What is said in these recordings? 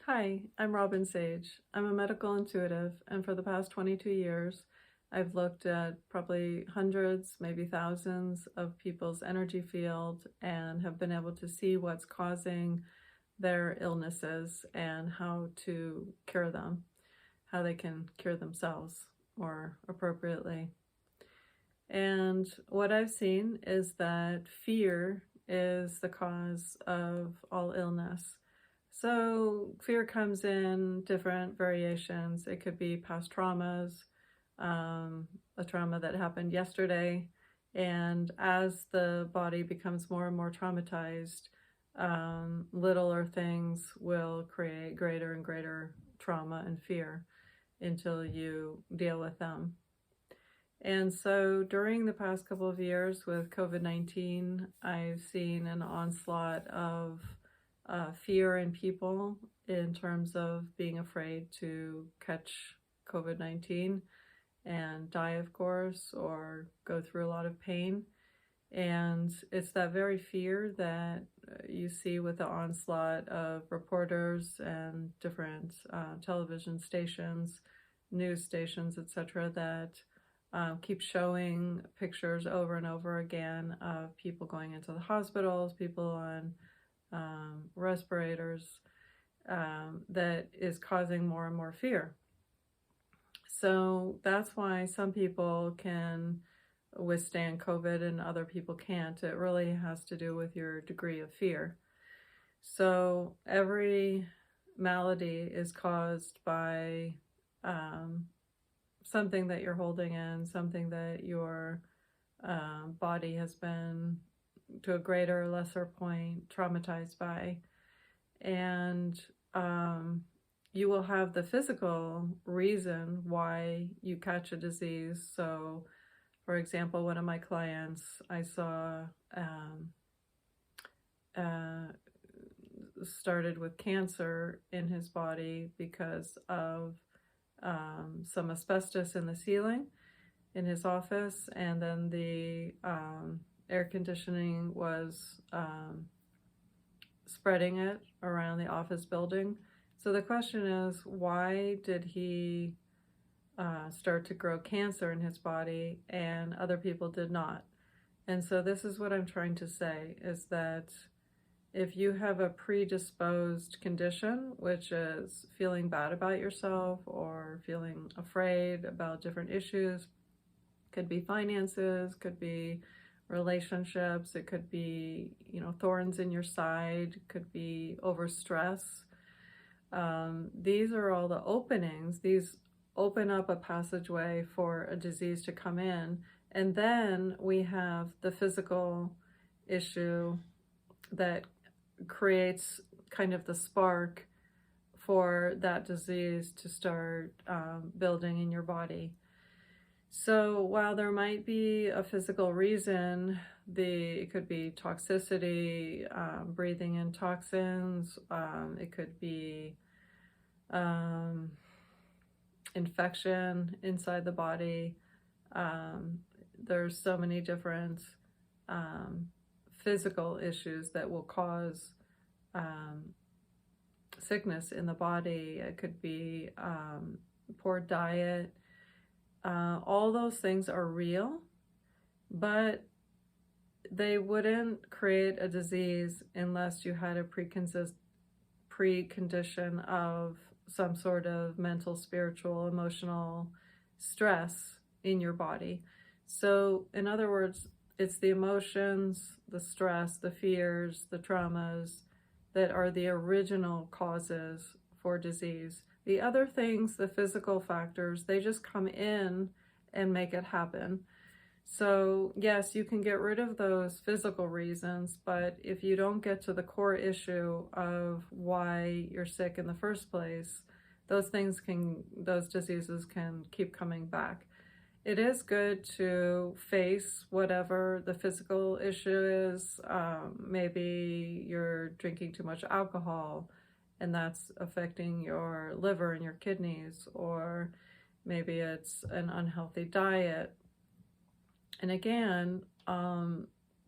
Hi, I'm Robin Sage. I'm a medical intuitive, and for the past 22 years, I've looked at probably hundreds, maybe thousands of people's energy field and have been able to see what's causing their illnesses and how to cure them, how they can cure themselves more appropriately. And what I've seen is that fear is the cause of all illness. So fear comes in different variations. It could be past traumas, a trauma that happened yesterday. And as the body becomes more and more traumatized, littler things will create greater and greater trauma and fear until you deal with them. And so during the past couple of years with COVID-19, I've seen an onslaught of fear in people in terms of being afraid to catch COVID-19 and die, of course, or go through a lot of pain. And it's that very fear that you see with the onslaught of reporters and different television stations, news stations, etc., that keep showing pictures over and over again of people going into the hospitals, people on respirators, that is causing more and more fear. So that's why some people can withstand COVID and other people can't. It really has to do with your degree of fear. So every malady is caused by something that you're holding in, something that your body has been, to a greater or lesser point, traumatized by. And you will have the physical reason why you catch a disease. So, for example, one of my clients, I saw started with cancer in his body because of some asbestos in the ceiling in his office, and then the air conditioning was spreading it around the office building. So the question is, why did he start to grow cancer in his body and other people did not? And so this is what I'm trying to say, is that if you have a predisposed condition, which is feeling bad about yourself or feeling afraid about different issues, could be finances, could be relationships, it could be, thorns in your side, could be overstress. These are all the openings. These open up a passageway for a disease to come in. And then we have the physical issue that creates kind of the spark for that disease to start building in your body. So while there might be a physical reason, it could be toxicity, breathing in toxins, it could be infection inside the body. There's so many different physical issues that will cause sickness in the body. It could be poor diet. All those things are real, but they wouldn't create a disease unless you had a precondition of some sort of mental, spiritual, emotional stress in your body. So in other words, it's the emotions, the stress, the fears, the traumas that are the original causes for disease. The other things, the physical factors, they just come in and make it happen. So yes, you can get rid of those physical reasons, but if you don't get to the core issue of why you're sick in the first place, those diseases can keep coming back. It is good to face whatever the physical issue is. Maybe you're drinking too much alcohol and that's affecting your liver and your kidneys, or maybe it's an unhealthy diet. And again,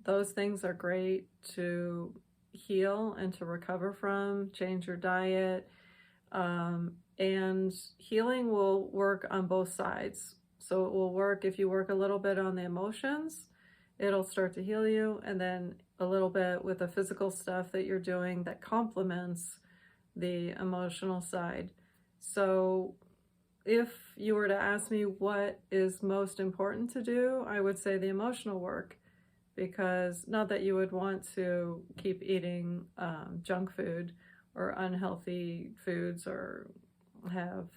those things are great to heal and to recover from. Change your diet, And healing will work on both sides. So it will work if you work a little bit on the emotions, it'll start to heal you, and then a little bit with the physical stuff that you're doing that complements the emotional side. So if you were to ask me what is most important to do, I would say the emotional work, because not that you would want to keep eating junk food or unhealthy foods, or have,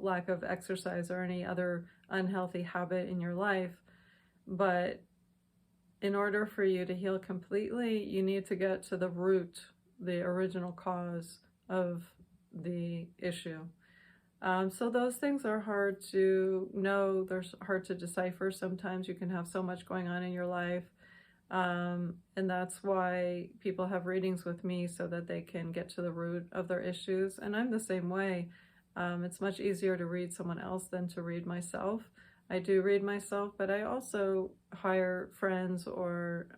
lack of exercise or any other unhealthy habit in your life. But in order for you to heal completely, you need to get to the root, the original cause of the issue. So those things are hard to know. They're hard to decipher. Sometimes you can have so much going on in your life. And that's why people have readings with me, so that they can get to the root of their issues. And I'm the same way. It's much easier to read someone else than to read myself. I do read myself, but I also hire friends or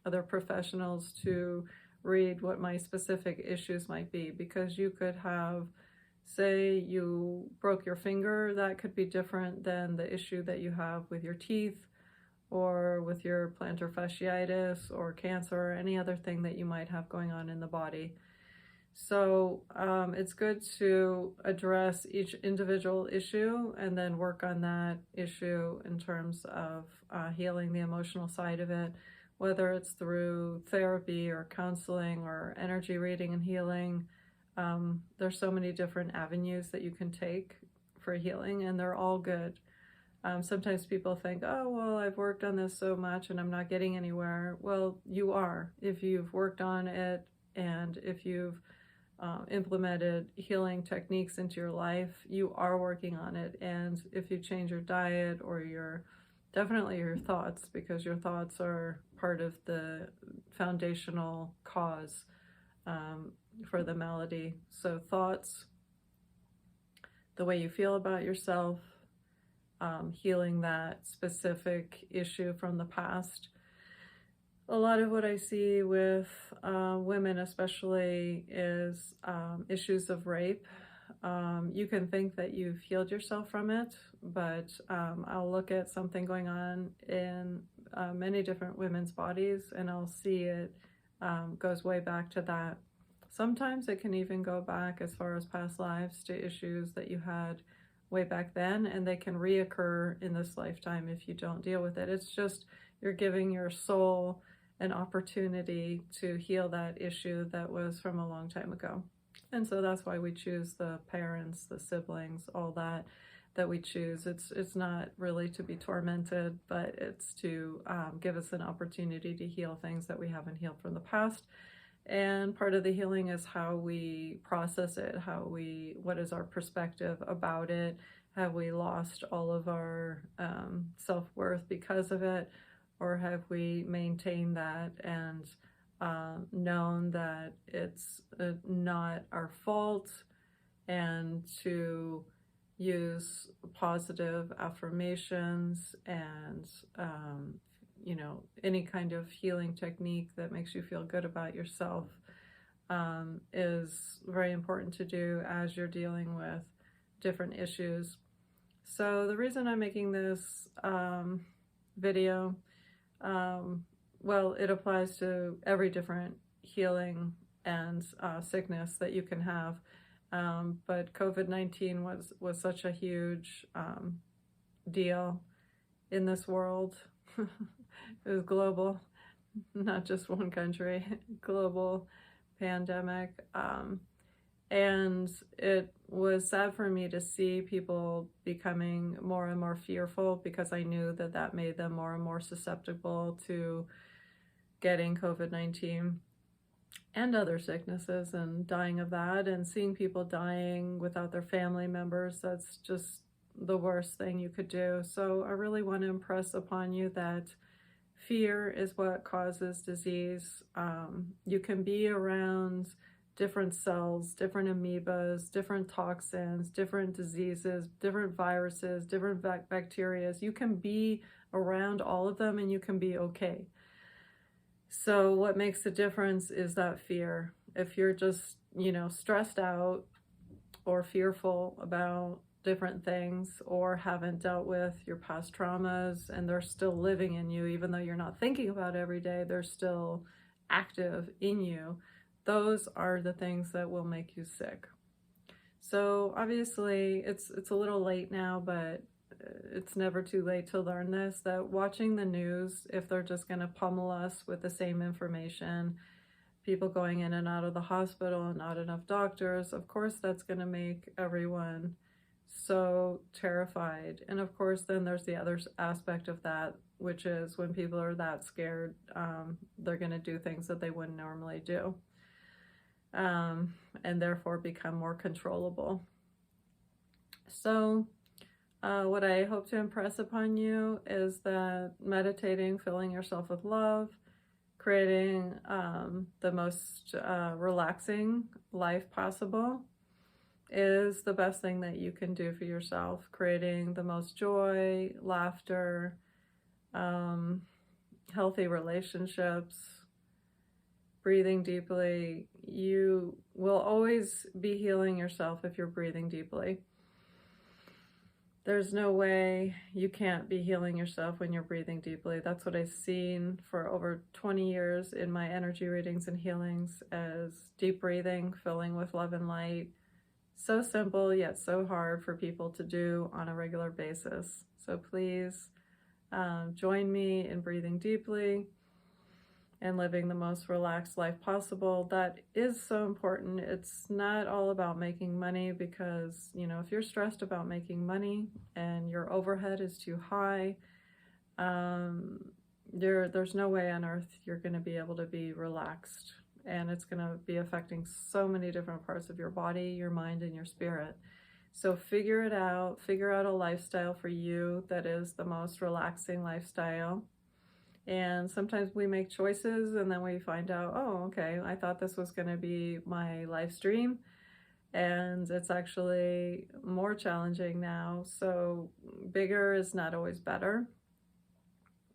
other professionals to read what my specific issues might be, because you could have, say you broke your finger, that could be different than the issue that you have with your teeth, or with your plantar fasciitis, or cancer, or any other thing that you might have going on in the body. So it's good to address each individual issue and then work on that issue in terms of healing the emotional side of it, whether it's through therapy or counseling or energy reading and healing. There's so many different avenues that you can take for healing, and they're all good. Sometimes people think, oh, well, I've worked on this so much and I'm not getting anywhere. Well, you are. If you've worked on it, and if you've implemented healing techniques into your life, you are working on it. And if you change your diet, or definitely your thoughts, because your thoughts are part of the foundational cause for the malady. So thoughts, the way you feel about yourself, healing that specific issue from the past. A lot of what I see with women especially is issues of rape. You can think that you've healed yourself from it, but I'll look at something going on in many different women's bodies, and I'll see it goes way back to that. Sometimes it can even go back as far as past lives, to issues that you had way back then, and they can reoccur in this lifetime if you don't deal with it. It's just, you're giving your soul an opportunity to heal that issue that was from a long time ago. And so that's why we choose the parents, the siblings, all that we choose. It's not really to be tormented, but it's to give us an opportunity to heal things that we haven't healed from the past. And part of the healing is how we process it, what is our perspective about it? Have we lost all of our self-worth because of it? Or have we maintained that and known that it's not our fault, and to use positive affirmations and any kind of healing technique that makes you feel good about yourself is very important to do as you're dealing with different issues. So the reason I'm making this video, well, it applies to every different healing and sickness that you can have. But COVID-19 was such a huge deal in this world. It was global, not just one country, global pandemic. And it was sad for me to see people becoming more and more fearful, because I knew that that made them more and more susceptible to getting COVID-19 and other sicknesses, and dying of that, and seeing people dying without their family members. That's just the worst thing you could do. So I really want to impress upon you that fear is what causes disease. You can be around different cells, different amoebas, different toxins, different diseases, different viruses, different bacteria. You can be around all of them and you can be okay. So what makes the difference is that fear. If you're just, stressed out, or fearful about different things, or haven't dealt with your past traumas and they're still living in you, even though you're not thinking about it every day, they're still active in you. Those are the things that will make you sick. So obviously it's a little late now, but it's never too late to learn this, that watching the news, if they're just going to pummel us with the same information, people going in and out of the hospital and not enough doctors, of course that's going to make everyone so terrified. And of course then there's the other aspect of that, which is when people are that scared, they're going to do things that they wouldn't normally do, and therefore become more controllable. So what I hope to impress upon you is that meditating, filling yourself with love, creating the most relaxing life possible is the best thing that you can do for yourself. Creating the most joy, laughter, healthy relationships, breathing deeply. You will always be healing yourself if you're breathing deeply. There's no way you can't be healing yourself when you're breathing deeply. That's what I've seen for over 20 years in my energy readings and healings, as deep breathing, filling with love and light. So simple, yet so hard for people to do on a regular basis. So please join me in breathing deeply and living the most relaxed life possible. That is so important. It's not all about making money, because, you know, if you're stressed about making money and your overhead is too high, there's no way on earth you're going to be able to be relaxed. And it's going to be affecting so many different parts of your body, your mind, and your spirit. So figure it out. Figure out a lifestyle for you that is the most relaxing lifestyle. And sometimes we make choices and then we find out, oh, okay, I thought this was going to be my life's dream, and it's actually more challenging now. So bigger is not always better.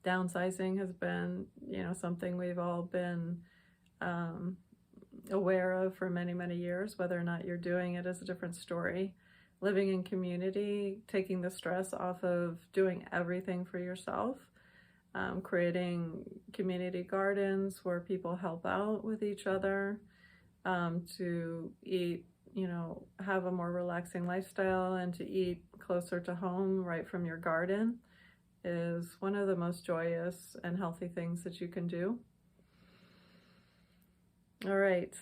Downsizing has been, you know, something we've all been aware of for many, many years. Whether or not you're doing it is a different story. Living in community, taking the stress off of doing everything for yourself. Creating community gardens where people help out with each other, to eat, you know, have a more relaxing lifestyle and to eat closer to home right from your garden is one of the most joyous and healthy things that you can do. All right,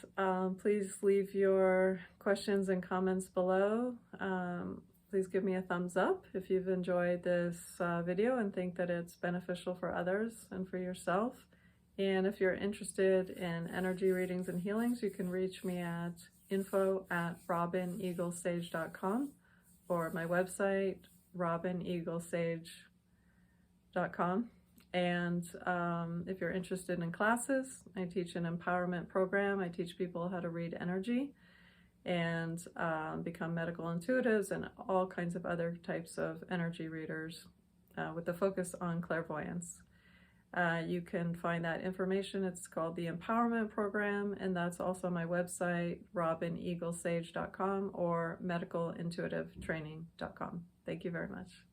please leave your questions and comments below. Please give me a thumbs up if you've enjoyed this video and think that it's beneficial for others and for yourself. And if you're interested in energy readings and healings, you can reach me at info@robineaglesage.com or my website, robineaglesage.com. And if you're interested in classes, I teach an empowerment program. I teach people how to read energy and become medical intuitives and all kinds of other types of energy readers with the focus on clairvoyance. You can find that information. It's called the Empowerment Program, and that's also my website, robineaglesage.com or medicalintuitivetraining.com. Thank you very much.